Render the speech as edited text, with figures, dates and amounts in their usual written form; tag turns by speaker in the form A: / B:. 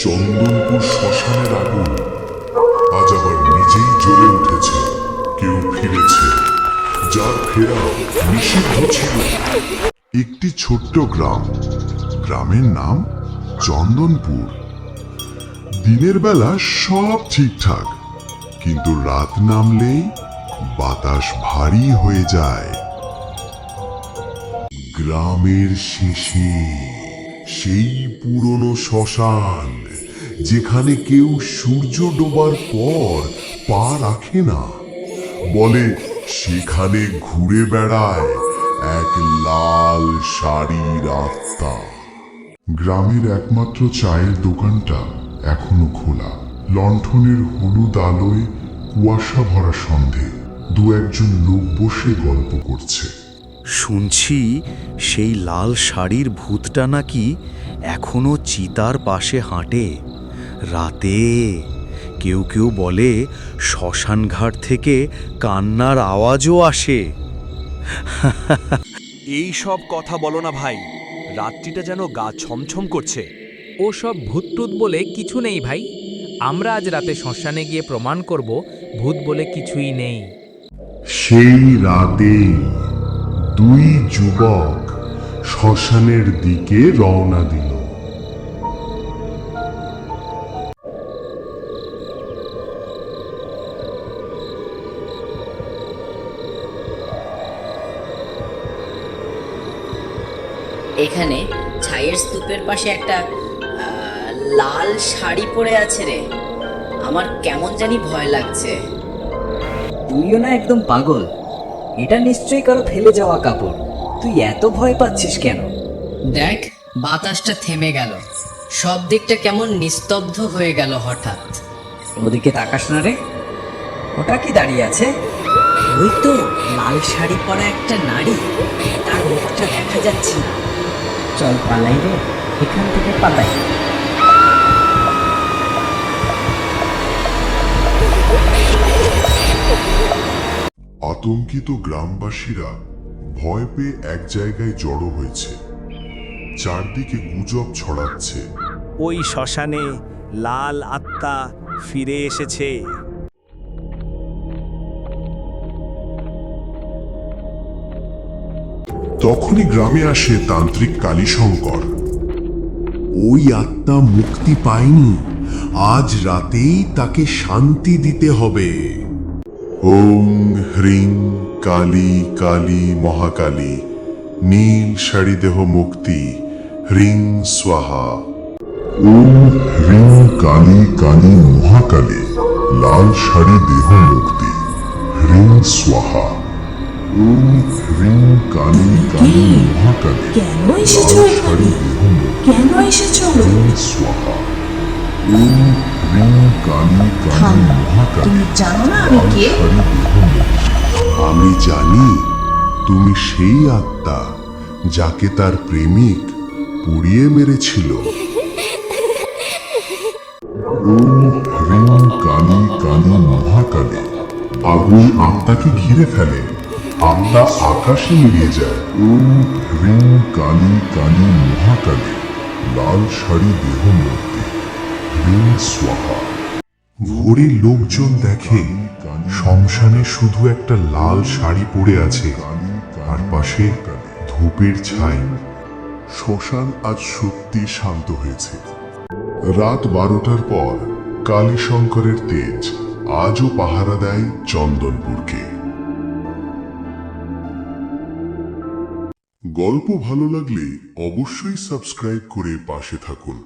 A: চন্দনপুর শ্মশানের আগুন আজ আবার নিজেই জ্বলে উঠেছে। কেউ ফিরেছে, যার ফেরা নিষিদ্ধ ছিল। একটি ছোট্ট গ্রাম, গ্রামের নাম চন্দনপুর। দিনের বেলা সব ঠিকঠাক, কিন্তু রাত নামলেই বাতাস ভারী হয়ে যায়। গ্রামের শেষে সেই পুরনো শ্মশান, যেখানে কেউ সূর্য ডোবার পর পা রাখে না। বলে সেখানে ঘুরে বেড়ায় এক লাল শাড়ির আত্মা। গ্রামের একমাত্র চায়ের দোকানটা এখনো খোলা। লণ্ঠনের হলুদ আলোয় কুয়াশা ভরা সন্ধে, দু একজন লোক বসে গল্প করছে।
B: শুনছি সেই লাল শাড়ির ভূতটা নাকি এখনো চিতার পাশে হাঁটে রাতে। কেউ কেউ বলে শ্মশানঘাট থেকে কান্নার আওয়াজও আসে।
C: এই সব কথা বলো না ভাই, রাত্রিটা যেন গা ছমছম করছে।
D: ও সব ভূতটুত বলে কিছু নেই ভাই। আমরা আজ রাতে শ্মশানে গিয়ে প্রমাণ করব ভূত বলে কিছুই নেই।
A: সেই রাতেই দুই যুবক শ্মশানের দিকে রওনা দিল।
E: এখানে ছাইয়ের স্তূপের পাশে একটা লাল শাড়ি পরে আছে রে। আমার কেমন জানি ভয় লাগছে।
F: তুইও না একদম পাগল? এটা নিশ্চয়ই কারো ফেলে যাওয়া কাপড়। তুই এত ভয় পাচ্ছিস কেন?
E: দেখ, বাতাসটা থেমে গেল, সব দিকটা কেমন নিস্তব্ধ হয়ে গেল হঠাৎ।
F: ওদিকে তাকাস না রে। ওটা কি দাঁড়িয়ে আছে?
E: ওই তো লাল শাড়ি পরা একটা নারী, তার মুখটা দেখা যাচ্ছে না।
F: চল পালাই রে, এখান থেকে পালাই।
A: আতঙ্কিত গ্রামবাসীরা ভয় পেয়ে এক জায়গায় জড়ো হয়েছে। চারদিকে গুজব ছড়াচ্ছে,
C: ওই শ্মশানে লাল আত্মা ফিরে এসেছে।
A: তখনই গ্রামে আসে তান্ত্রিক কালীশঙ্কর। ওই আত্মা মুক্তি পায়নি, আজ রাতেই তাকে শান্তি দিতে হবে। ওং হ্রিং কালী কালী মহাকালী, নীল শাড়ি দেহ মুক্তি, হ্রিং স্বাহা। ওং হ্রিং কালী কালী মহাকালী, লাল শাড়ি দেহ মুক্তি, হ্রিং স্বাহা। ওং হ্রিং কালী কালী মহাকালী,
G: কেন এসেছো এখানে? কেন এসেছো?
A: হ্রিং স্বাহা। ওং হ্রিং কালী কালী মহাকালী,
G: তুমি জানো না আমি কে?
A: শাড়ি দেহ মুক্তি। আমি জানি তুমি সেই আত্মা যাকে তার প্রেমিক পুড়িয়ে মেরেছিল। ওম হ্রিং কালী কালী মহাকালী, আগুন আত্মাকে ঘিরে ফেলে, আত্মা আকাশে মিলিয়ে যায়। ওম হ্রিং কালী কালী মহাকালী, লাল শাড়ি দেহ মুক্তি, হ্রিং স্বাহা। ভোরে লোকজন দেখে শ্মশানে শুধু একটা লাল শাড়ি পরে আছে, আর পাশে ধূপের ছাই। শ্মশান আজ সত্যি শান্ত হয়েছে। রাত 12টার পর কালীশঙ্করের তেজ আজও পাহারা দেয় চন্দনপুরকে। গল্প ভালো লাগলে অবশ্যই সাবস্ক্রাইব করে পাশে থাকুন।